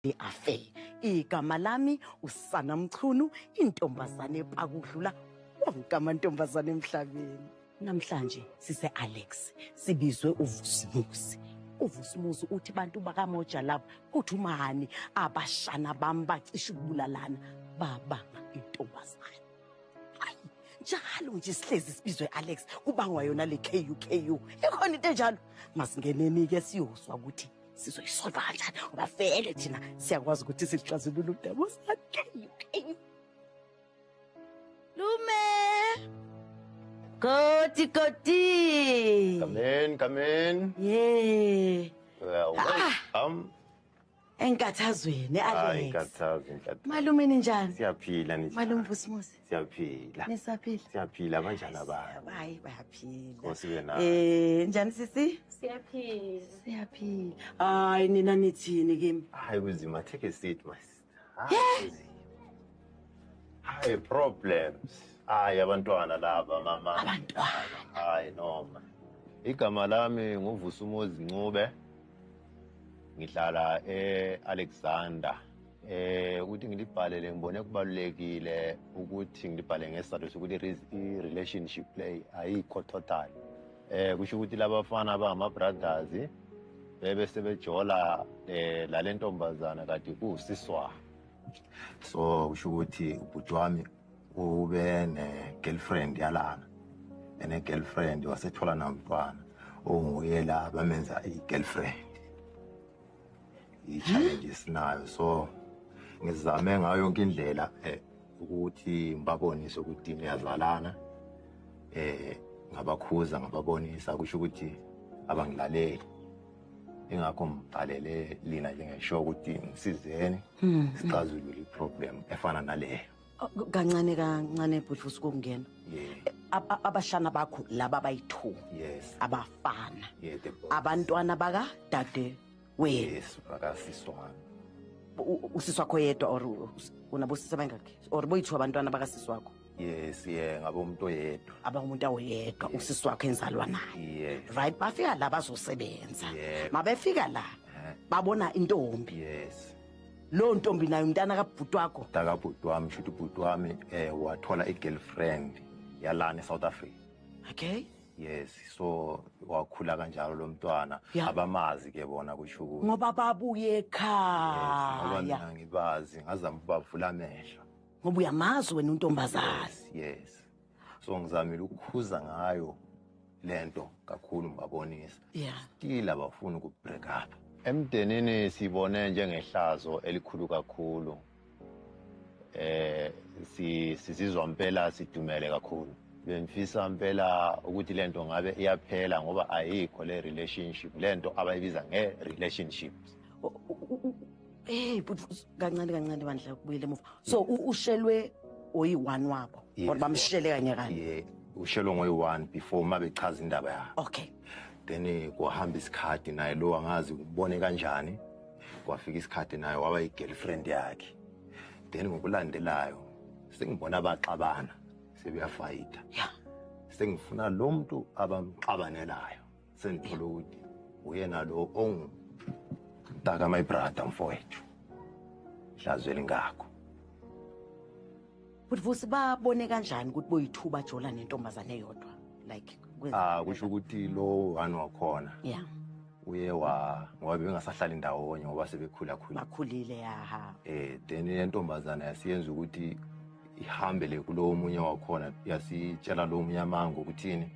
Afe igama lami usana Mchunu, intombazane epakudlula wonke amantombazane emhlabeni. Namhlanje sise Alex sibizwe uVusumuzi. uVusumuzi uthi bantu bakaMoja labo kuthi umani abashana bami bacisha ukubulalana babanga intombazane. Hayi njalo nje sihlezi sibizwe Alex kubangwa yona le KUKU. Ikhona into enjalo masingeneni ke siyoswa ukuthi sizoyisolva kanjani ngoba vele thina siyakwazi ukuthi sixazulule udaba sakhe. Lume Koti. Come in. Yeah. Well, Enkathazweni Alex. Enkathazweni. Malume ninjani? Siyaphila nje. Malume Vusimuzi. Siyaphila. Nisaphila? Siyaphila kanjani abantu? Hayi bayaphila. Ngosiwe na. Njani sisi? Siyaphila. Hayi nina nithini kimi? Hayi kuzima, take a seat my sister. Hayi problems. Hayi abantwana laba mama. Abantwana. Hayi noma. Igama lami nguVusumuzi Ncube. Ngihlala Alexander. Ukuthi ngilibhalele ngibone kubalulekile ukuthi ngilibhale ngesizathu sokuthi relationship play ayikho total. Kusho ukuthi labafana abangama brothers bebe sebejola lale ntombazana kade kusiswa. So kusho ukuthi ubhuti wami ube ne girlfriend yalana. Ene girlfriend wasethola nomntwana onguye la bamenza i-girlfriend. I-challenges nayo, so ngizame ngayo yonke indlela ukuthi ngibabonise ukuthi niyazalana, ngabakhuza ngababonisa kusho ukuthi abangilaleli. Ingakho ngibhalele lina njengesho ukuthi ngisizeni sixazulule iproblem efana naleyo. Kancane bhuti ukungena. Abashana bakho laba bayi2. Yes. Abafana. Yeah, abantwana baka dade we. Yes, bakasiswa. Usiswa kho yedwa or unabosisa bangakhe or boyithu abantwana bakasiswa wakho? Yes, ngabo umuntu oyedwa. Umuntu oyedwa usiswa wakho enzalwa naye. Yes. Right, bafika la bazosebenza. Yeah. Mabefika la babona intombi. Yes. Lo ntombi nayo umntana kabhuti wakho? Takabhuti wami, shuthi ubhuti wami wathola i-girlfriend yalana eSouth Africa. Okay. Yes, so wakhula kanjalo lo mntwana abamazi ke bona kusho ukuthi ngoba babuye ekhaya. Ngoba mina ngibazi ngazama ukubavula amehlo. Ngoba uyamazi wena untombazana. Yes. So ngizamile ukukhuza ngayo lento kakhulu ngibabonisa. Still abafuna ukubreak up. Emdenini sibone njengehlazo elikhulu kakhulu. Sizizwa impela sidumele kakhulu. Bemfisa impela ukuthi lento ngabe iyaphela ngoba ayikho le relationship, lento abayibiza nge-relationships. Kancane bandla kubuyele emuva. So ushelwe oyi1 wabo or bamshele kanye. Yeah, ushelwe ngoyi1 before mabechaza indaba yakhe. Okay. Then kuhamba isikhathi naye lo angazi ubone kanjani. Kwafika isikhathi naye waba i-girlfriend yakhe. Then ngokulandelayo sengibona abaxabana sebeyafayita. Sengifuna lo muntu abamxabanelayo. Sengithola ukuthi uyena lo ongutaka my brother mfowethu. Hlazo elingakho. But vusi babone kanjani ukuthi boyithu bajola nentombazane eyodwa like kusho ukuthi lo wani wakhona. Uye ngoba bengasahlala indawonye ngoba sebekhula-khula. Bakhulile then intombazana yasiyenza ukuthi ihambe le kulo omunye wakhona yasitshela lo omunye amango ukuthini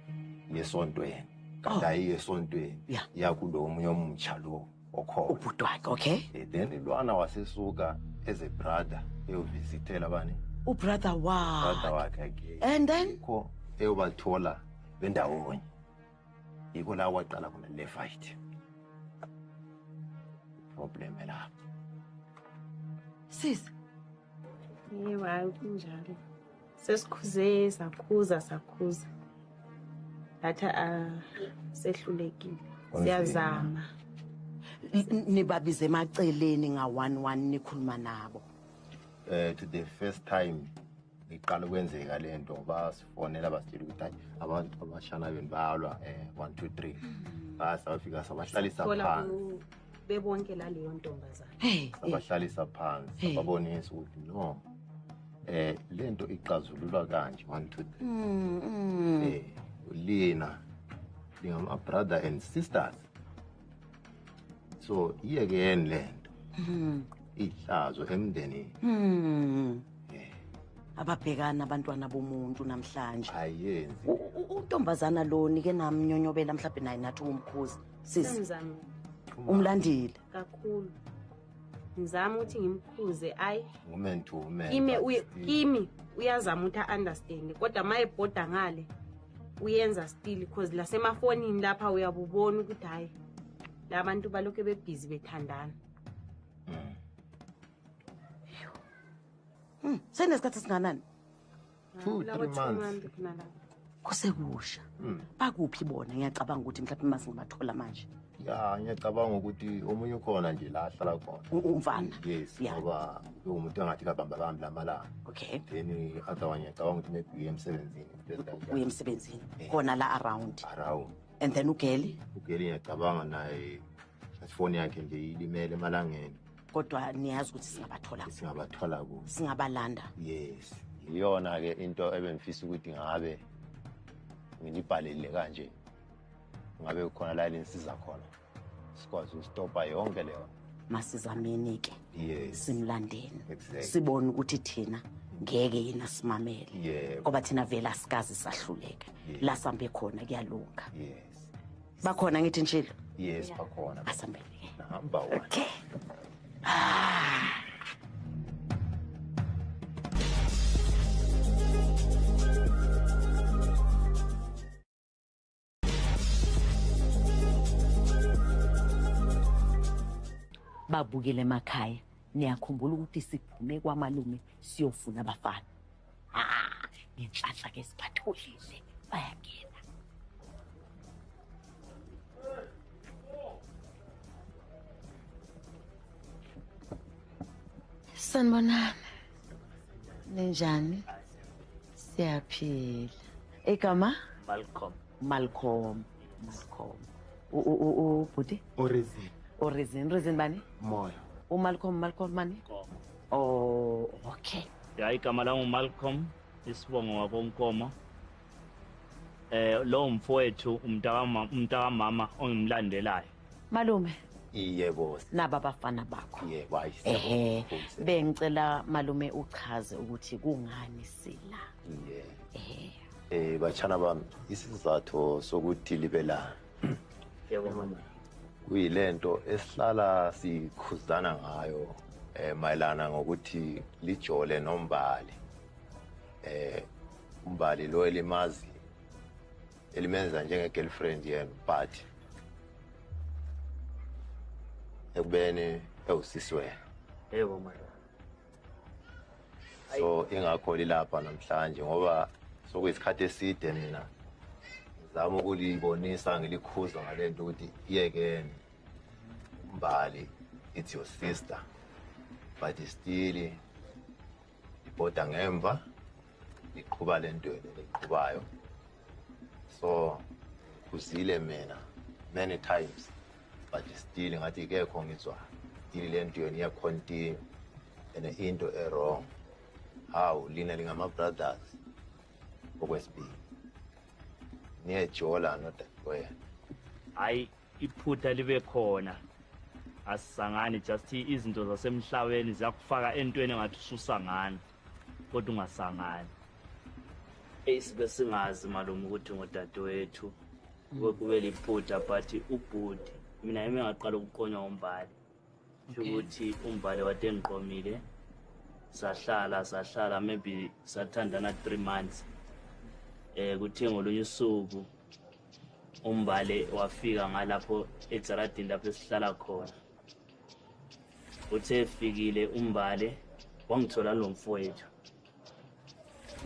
yesontweni. Kanti ayiye esontweni. Yakulo omunye omutsha lo okhona. Ubhuti wakhe, okay. Then lwana wasesuka as a brother eyovisithela abani. Brother wakhe again. And then ko eyobathola bendawonye. Yiko la waqala khona le fight. Problem lapho. Sis. Hayi kunjalo. Sesikhuze sakhuza. Latha sehlulekile. Siyazama. Nibabize emaceleni nga11 nikhuluma nabo. To the first time iqala kwenzeka lento basifonela basitshela ukuthi abantu abashana beni bayalwa 1 2 3 basa bafika sabahlalisa phansi bebonke la leyo ntombazana. Abahlalisa phansi babonisa ukuthi no lento iqazululwa kanje 1 2 3 lina lingama brother and sisters so iyekeni lento ihlazo emndenini ababhekana abantwana bomuntu namhlanje ayenzi untombazana lo nike namnyonyobela mhlawumbe naye nathi umkhuzi sisi Ngizama umlandile kakhulu. Ngizama ukuthi ngimkhuze woman to woman kimi uyazama ukuthi understand kodwa mayebhoda ngale uyenza still because la semafonini lapha uyabubona ukuthi hayi labantu balokho bebhizi bethandana. Senesikhathi singanani 2-3 months kusekusha bakuphi bona ngiyacabanga ukuthi mhlawumbe masingabathola manje ngiyacabanga ukuthi omunye ukhona nje la ahlala khona umfana yes ngoba umuntu angathi kabamba bambi lamalanga okay then otherwise ngiyacabanga ukuthi maybe uye emsebenzini khona la around and then ugeli ngiyacabanga naye ifoni yakhe nje ilimele emalangeni kodwa niyazi ukuthi singabathola ku singabalanda yes iyona ke into ebengifisa ukuthi ngabe ngilibhalile kanje ngabe khona la lensiza khona sikwazi ustopa yonke leyo masizameni ke yes simlandeni exactly. sibone ukuthi thina ngeke yena simamele ngoba thina vela asikazi sahluleka la sambe khona kuyalunga yes bakhona ngithi njalo yes bakhona asambele number 1 okay babukele emakhaya niyakhumbula ukuthi siphume kwamalume siyofuna abafana ngenhlanhla ke siphatholile bayangena sanibonani ninjani siyaphila egama Malcolm bhuti Orezin bani? Moya. Malcolm mani? Oh, okay. Ya igama langu Malcolm isibongo wakonkomo. Lo mfowethu umntaka mama ongimlandelayo. Malume. Yebo. Naba abafana bakho. Yebo ayise. Bengicela malume uchaze ukuthi kungani sila. Bachana bami isizathu sokuthi libe la. Yebo mama. Kuyilento esihlala sikhuzana ngayo mayelana ngokuthi lijole nombali umbali lo elimazi elimenza njenge girlfriend yena but ekubeni ewusisi wena yebo mama so ingakho lilapha namhlanje ngoba sokuyisikhathi eside mina zama ukulibonisa ngilikhuza ngalento ukuthi iyekeni umbali it's your sister but still ibhoda ngemva iqhuba lento eliqhubayo so kuzile mina many times but still ngathi kekho ngizwa lento yona iya continue and into wrong how lina lingama brothers okwesibili niyejola nodadewenu hayi iphutha libe khona asisangani just izinto zasemhlabeni ziyakufaka entweni ngathi ususangana kodwa ungasangani sibe singazi malume ukuthi ngodadewethu kube liphutha but ubhudi mina ngingaqala ukuqonywa umbali ukuthi umbali wade ngiqomile sahlala maybe sathandana 3 months kuthe ngolunye usuku umbali wafika ngalapho ejaradini lapho esihlala khona uthe efikile umbali wangithola lo mfowethu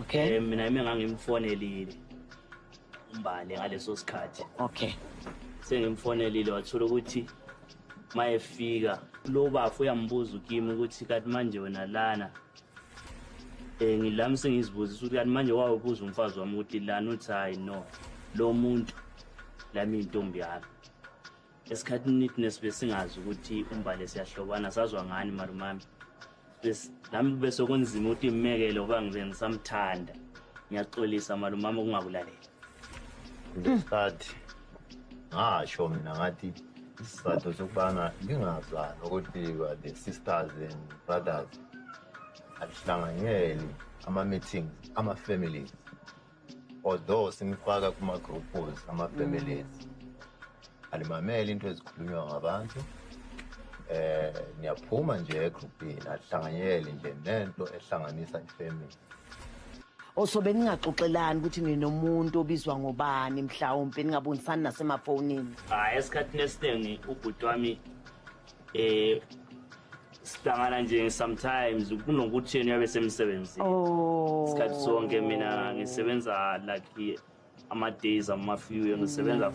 okay mina ngangimfonelile umbali ngaleso sikhathi okay sengimfonelile wathola ukuthi mayefika lo bafu uyambuza ukimi ukuthi kanti manje wena lana ngilami sengizibuzisa ukuthi kanti manje wabuza umfazi wami ukuthi lana uthi hayi no lo muntu lami intombi yami esikhathini sibe singazi ukuthi umbali siyahlobana sazwa ngani marumami nami bese kunzima ukuthi imekele ngoba ngibe ngisamthanda ngiyaxolisa marumami ukungakulalela ngesikhathi ngasho mina ngathi isizathu sokubana ngingazani ukuthi the sisters and brothers alihlanganyeli ama-meetings ama-families although simfaka kuma-groupos ama-families alimamele into ezikhulunywa ngabantu niyaphuma nje egrupini alihlanganyeli nje nento ehlanganisa ifamily. Osobe ningaxoxelani ukuthi ninomuntu obizwa ngobani mhlawumbe ningabonisani nasemafonini. Esikhathini esiningi ubhuti wami sihlangana nje sometimes kunokuthi yena uyabe semsebenzini. Isikhathi sonke mina ngisebenza like ama-days ama-few ngisebenza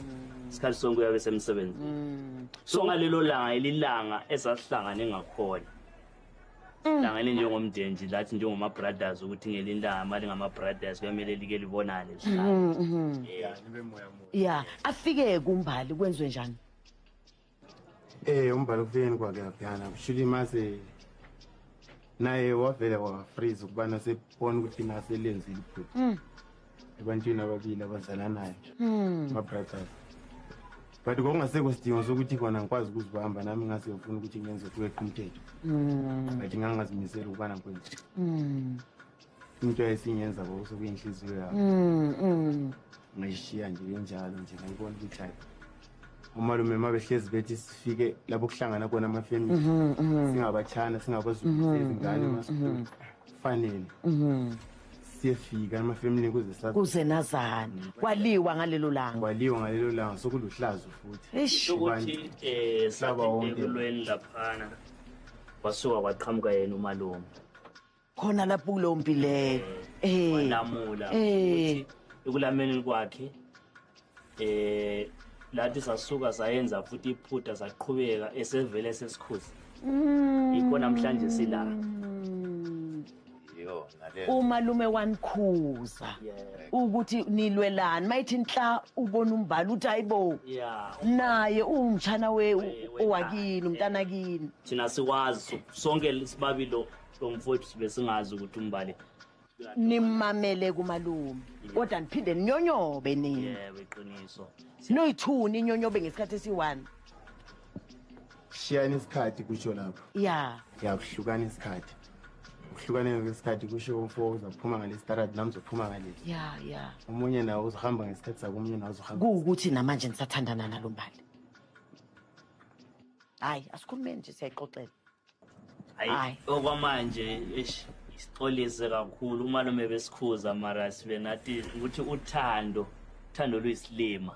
isikhathi sonke uyabe semsebenzini. So ngalelo langa elilanga esasihlangane ngakhona hlangane njengomndeni nje lathi njengoma-brothers ukuthi ngelilanga mali ngama-brothers kuyamele like libonane ya afike kumbali kwenziwe njani? Umbali kufikeni kwakhe laphiyana kushula mase naye wavele wafreeze ukubana sebona ukuthi naselenzile iphutha ebantwini ababili abazalanayo ma-brothers. But kwakungasekho sidingo sokuthi khona ngikwazi ukuzibamba nami ngase ngifuna ukuthi ngenze kweqa umthetho but ngangazimisela ukubana kwenze into esinyenza sokuyinhliziyo yami ngayishiya nje enjalo nje ngayibona ukuthi hayi umalume mabehlezi bethi sifike lapho kuhlangana khona ama-family singabatshana singabazukisa izingane masikufanele siyefika ama-family kuze nazani kwaliwa ngalelo langa sokuluhlazo futhi ukuthi ekulweni laphana wasuka kwaqhamuka yena umalume khona lapho kulo mpi leyo walamula ukuthi ekulameni kwakhe lathi sasuka sayenza futhi iphutha saqhubeka esevele sesikhuzi ikho namhlanje silala umalume wanikhuza ukuthi nilwelani mayithi nhla ubona umbali uthi hayibo naye umtshana owakini umntana kini thina sikwazi sonke sibabilo lo mfowethu sibe singazi ukuthi umbali nimamele kumalume kodwa niphinde ninyonyobe nini. Iqiniso noyithuni inyonyobe ngesikhathi esi1 shiyana isikhathi kusho lapho kuhlukana isikhathi ukuhlukana ngesikhathi kusho umfo uzaphuma ngalesitarad nami uzophuma ngalesi omunye nawo uzohamba ngesikhathi sakho omunye nawo uzohamba kuwukuthi namanje nisathandana nalo mbali. Hayi asikhulumeni nje siyayixoxela. Hayi okwamanje isixolise kakhulu umalume besikhuza mara sibe nathi ukuthi uthando luyisilima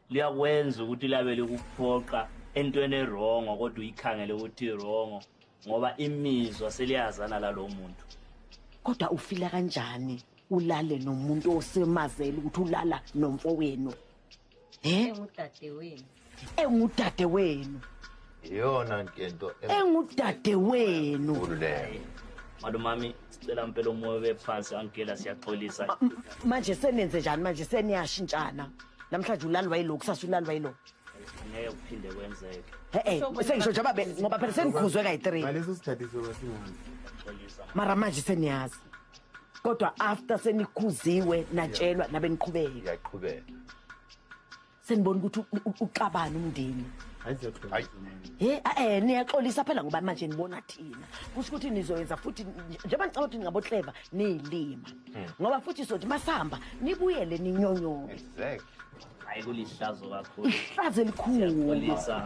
liyakwenza ukuthi labe likuphoqa entweni erongo kodwa uyikhangele ukuthi irongo ngoba imizwa seliyazana lalo muntu. Kodwa ufila kanjani ulale nomuntu osemazela ukuthi ulala nomfowenu? Engudade wenu. Iyona into engudade wenu. Malumami sicela impela umoya wephansi angela siyaxolisa. Manje senenze njani manje seniyashintshana? Namhlanje ulalwa yilo kusasa ulalwa yilo. Ngeke kuphinde kwenzeke. Sengisho nje babe ngoba phela senikhuzwe kayi3. Ngaleso sikhathi soba singazi. Mara manje seniyazi. Kodwa after senikhuziwe natshelwa nabe niqhubeka. Ngiyaqhubeka. Senibona ukuthi uqabana umndeni. Niyaxolisa phela ngoba manje nibona thina kusho ukuthi nizoyenza futhi njengoba ngicabanga ukuthi ningabohleva niyilima ngoba futhi sothi masihamba nibuyele ninyonyobe. Exactly. Hayi kulihlazo kakhulu. Ihlazo elikhulu.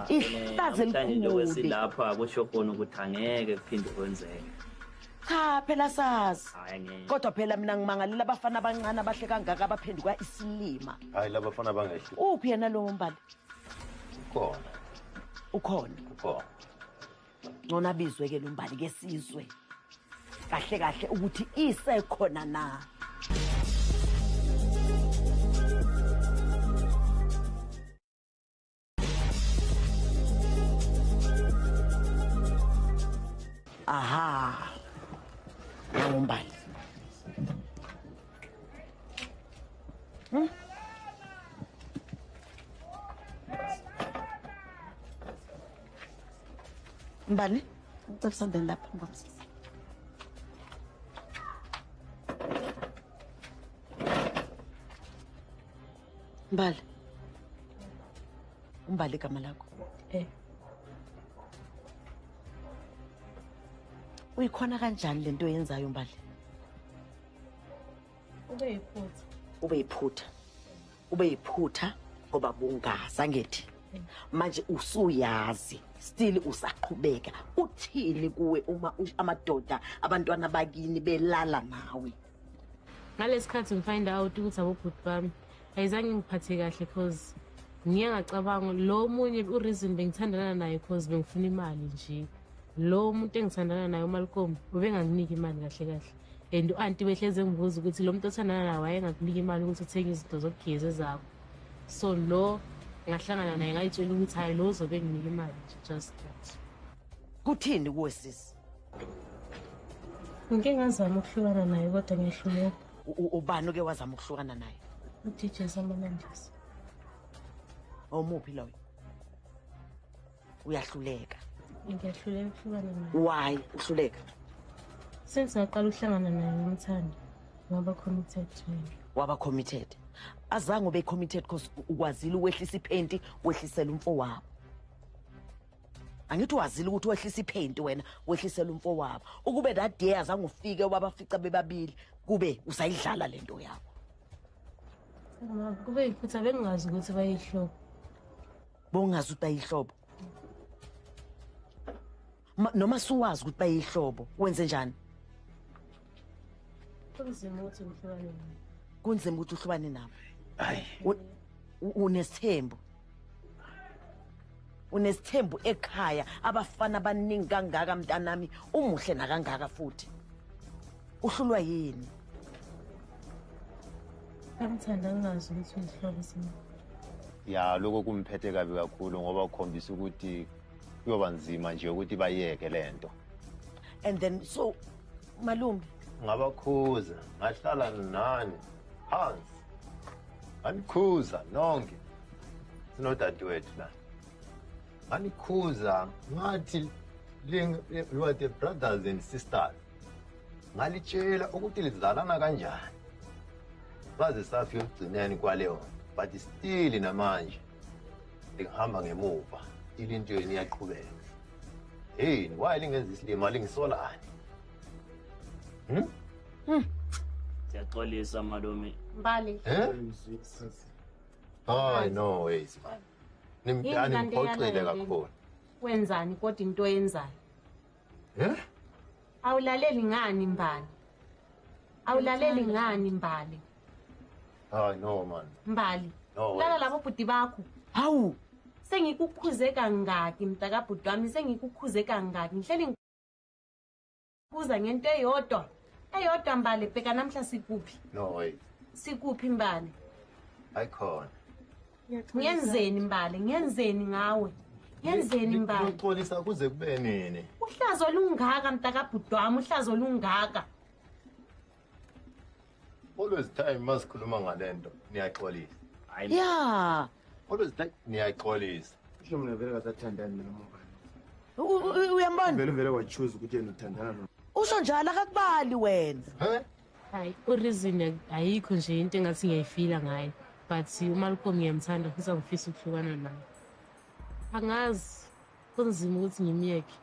Ihlazo elikhulu. Wesilapha kusho khona ukuthi angeke kuphinde kwenzeke. Cha phela sazi. Kodwa phela mina ngimangalela abafana abancane abahle kangaka abaphenduka isilima. Hayi labafana bangahle. Uphi yena lo mbali? Ukhona. Ngona bizwe ke lo mbali ke sizwe. Kahle kahle ukuthi isekhona na. Aha. Ngombali. Mbali, ngicela sandeni lapha ngomsisi. Mbali. Umbali igama lakho. Uyikhona kanjani lento oyenzayo Mbali? Ube yiphutha ngoba bungaza ngithi. Manje usuyazi, still usaqhubeka. Uthini kuwe uma amadoda abantwana bakini belala nawe? Ngalesikhathi ngifind out ukuthi abobhuti bami ayizange ngiphathe kahle because ngiye ngacabanga lo munye ureason bengithandana naye because bengifuna imali nje. Lo muntu engithandana naye uMalcolm ubenganginiki imali kahle kahle. And u-auntie behleze ngibuza ukuthi lo muntu othandana naye wayengakunika imali ukuthi uthenge izinto zokugeza zakho. So lo ngahlangana naye ngayitshela ukuthi hayi lo uzobe nginika imali just that. Kuthini kuwe sisi? Ngike ngazama ukuhlukana naye kodwa ngiyahluleka. Ubani oke wazama ukuhlukana naye? U-DJ Samanandisa. Omuphi loyo? Uyahluleka. Ngiyahluleka ukuhlukana naye. Why uhluleka? Sengizaqala ukuhlangana naye ngimthanda. Ngaba committed to him. Waba committed. Azange ube committed because ukwazile ukwehlisa iphenti wehlisela umfowabo. Angithi wazile ukuthi wehlisa iphenti wena wehlisela umfowabo. Ukube that day azange ufike wabafica bebabili kube usayidlala lento yakho. Kube iphutha bengazi ukuthi bayihlobo. Bongazi ukuthi bayihlobo. Noma suwazi ukuthi bayihlobo wenze njani? Kunzima ukuthi ngihlukane naye. Kunzima ukuthi uhlubane nabo. Hayi. Unesithembu. Unesithembu ekhaya abafana abaningi kangaka mntanami umuhle nakangaka futhi. Uhlulwa yini? Ngithanda ngazi ukuthi uyihlobo sini. Ya lokho kumphethe kabi kakhulu ngoba ukhombisa ukuthi kuyoba nzima nje ukuthi bayeke lento. And then so malume Ngabakhuza ngahlala nani phansi. Anikhuza nonke. Sinodadewethu la. Anikhuza ngathi you are the brothers and sisters. Ngalitshela ukuthi lizalana kanjani. Baze safika ugcineni kwaleyo but still namanje ngihamba ngemuva ilinto yeni iyaqhubeka. Hey, why lingenza isilima lingisolani? Siyaxolisa malume. Mbali. Hayi no ways man. Nimntana ngiphoxile kakhulu. Wenzani kodwa into yenzayo? Awulaleli ngani Mbali? Awulaleli ngani Mbali? Hayi no man. Mbali. No. Lala labo bhuti bakho. hawu Sengikukhuze kangaki mntaka bhuti wami sengikukhuze kangaki ngihleli kuza ngento eyodwa. Eyodwa Mbali bheka namhla sikuphi? No way. Sikuphi Mbali? Ayikhona. Ngiyenzeni Mbali? Ngiyenzeni ngawe? Ngiyenzeni Mbali? Uxolisa kuze kube nini? Uhlazo lungaka mntaka bhuti wami uhlazo lungaka. Always time masikhuluma ngalento niyaxolisa. yeah Always time niyaxolisa. Kusho mina vele ngasathandani noma uyambona vele wachoose ukuthi yena uthandana no. usho njalo akakubali wena. Hayi ureason ayikho nje into engathi ngiyayifila ngayo but uMalcolm ngiyamthanda futhi angifisa ukuhlukana naye. Angazi kunzima ukuthi ngimyeke.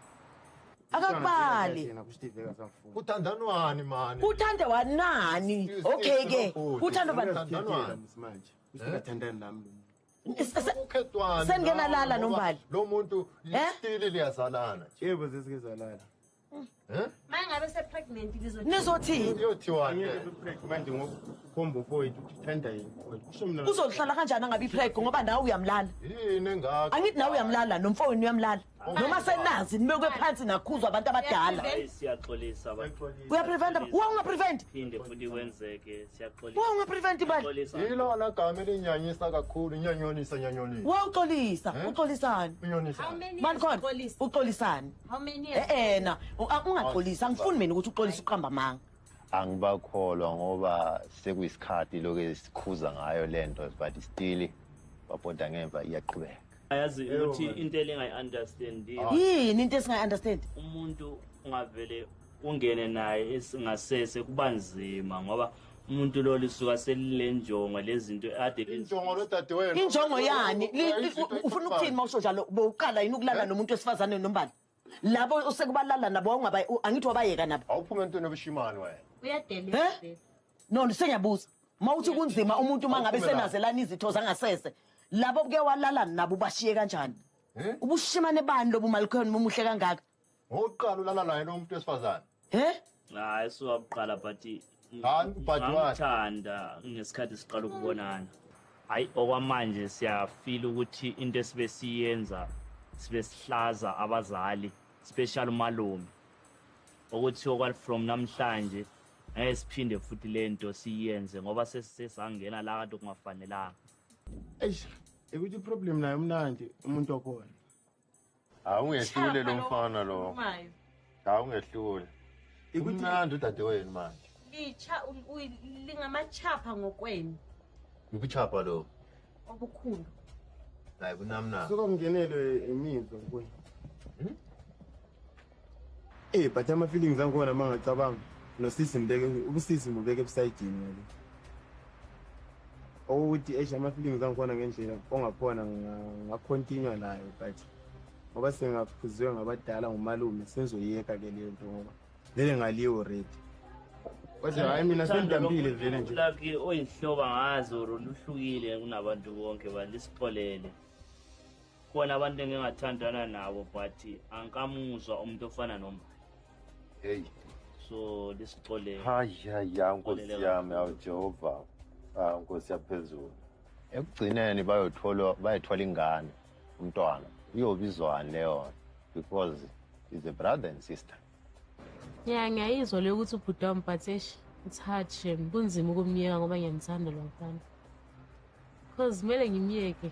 Akakubali. Yena kusho vele ngasafuna. Uthandanwani man? Uthanda wanani? Okay ke. Uthanda bani? Uthandanwani Manje. Kusho ngathandani nami. Ukhethwani. Sengena lala Nombali. Lo muntu istili liyazalana. Yebo sesikezalana. Mangabe sepregnant Nizothi Uyothiwani? Manje ngokukhomba ufowethu uthanda yini? Kusho mina uzohlala kanjani angabi prego ngoba nawe uyamlala. Yini engaka? Angithi nawe uyamlala nomfowenu uyamlala. Noma senazi nibekwe phansi nakhuzwa abantu abadala. Siyaxolisa bafowethu. Uyaprevent ungaprevent. Phinde futhi kwenzeke siyaxolisa. Ungaprevent bani? Yilona gama elinyanyisa kakhulu, nyanyonisa. Uxolisani? Unyonisa. Mani khona uxolisani? How many years? Na ungaxolisa angifuni mina ukuthi uxolisa uqamba manga. Angibakholwa ngoba sekuyisikhathi lokho esikhuza ngayo lento but still babhoda ngemva iyaqhubeka. ayazi ukuthi into elingayi-understand yini into esingayi-understand umuntu ungavele ungene naye esingasese kuba nzima ngoba umuntu lo lisuka selile njongo lezinto ade injongo lo dadewenu injongo yani ufuna ukuthini mawusho njalo bowuqala yini ukulala nomuntu wesifazane nombani labo usekubalala nabo angithi wabayeka nabo awuphume entweni obushimani wena Uyadelela. no sengiyabuza mawuthi kunzima umuntu mangabe senazelana izitho zangasese labo buke walala nabo bashiye kanjani ubushimane bani lobu malikhona umuhle kangaka ngoqala ulala naye lo muntu wesifazane hayi siwabuqala but ngithanda ngesikhathi siqala ukubonana hayi okwamanje siyafila ukuthi into esibe siyenza sibe sihlaza abazali special umalume ukuthi okwal from namhlanje ngeke siphinde futhi lento siyenze ngoba sesangena la kanti kungafanelanga eish ukuthi problem nayo mnandi umuntu okhona awungehlule lo mfana lo awungehlule imnandi udadewenu manje Lingamachapha ngokwenu ukuchapha lo obukhulu. hayi bunamna sokungenelwe imizwa kuwe but ama feelings angkhona mangacabanga nosisi mbeke ubusisi mbeke besayidini yalo ukuthi eish ama feelings angkhona ngendlela ongakhona ngacontinue nayo but ngoba sengaphuziwe ngabadala ngomalume senzoyeka ke leyo nto ngoba lele ngaliyo already kodwa hayi mina sendambile vele nje lucky oyihloba ngazo luhlukile kunabantu bonke balisipolele khona abantu engingathandana nabo but angikamuzwa umuntu ofana noma hey so lisixolele hayi nkosi yami awujehova nkosi yaphezulu ekugcineni bayothola ingane umntwana uyobizwana leyo because is a brother and sister yeah ngiyayizwa le ukuthi ubhuti wami but it's hard shame kunzima ukumyeka ngoba ngiyamthanda lo mfana because kumele ngimyeke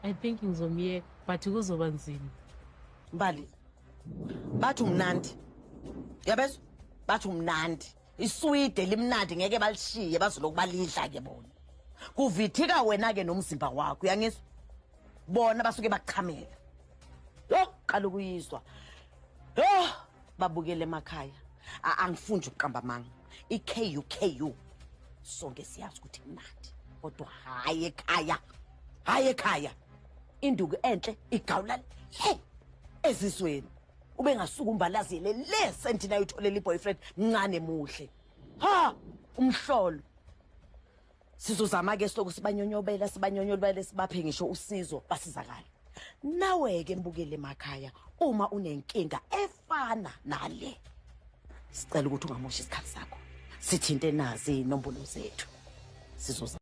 I think ngizomyeka but kuzoba nzima mbali bathi umnandi yabezwa bathi umnandi iswide limnandi ngeke balishiye bazokubalidla ke bona kuvithika wena ke nomzimba wakho uyangizwa bona basuke baqhamela qala ukuyizwa babukele emakhaya angifundi ukuqamba manga iKUKU sonke siyazi ukuthi imnandi kodwa hayi ekhaya induku enhle igawula ezisweni ube ngasuka umbalazile le sentina uyitholela iboyfriend ncane muhle umhlolo sizozama ke sitoko sibanyonyobela sibaphe ngisho usizo basizakala nawe ke mbukele emakhaya uma unenkinga efana nale sicela ukuthi ungamoshi isikhathi sakho sithinte nazi inombolo zethu sizoza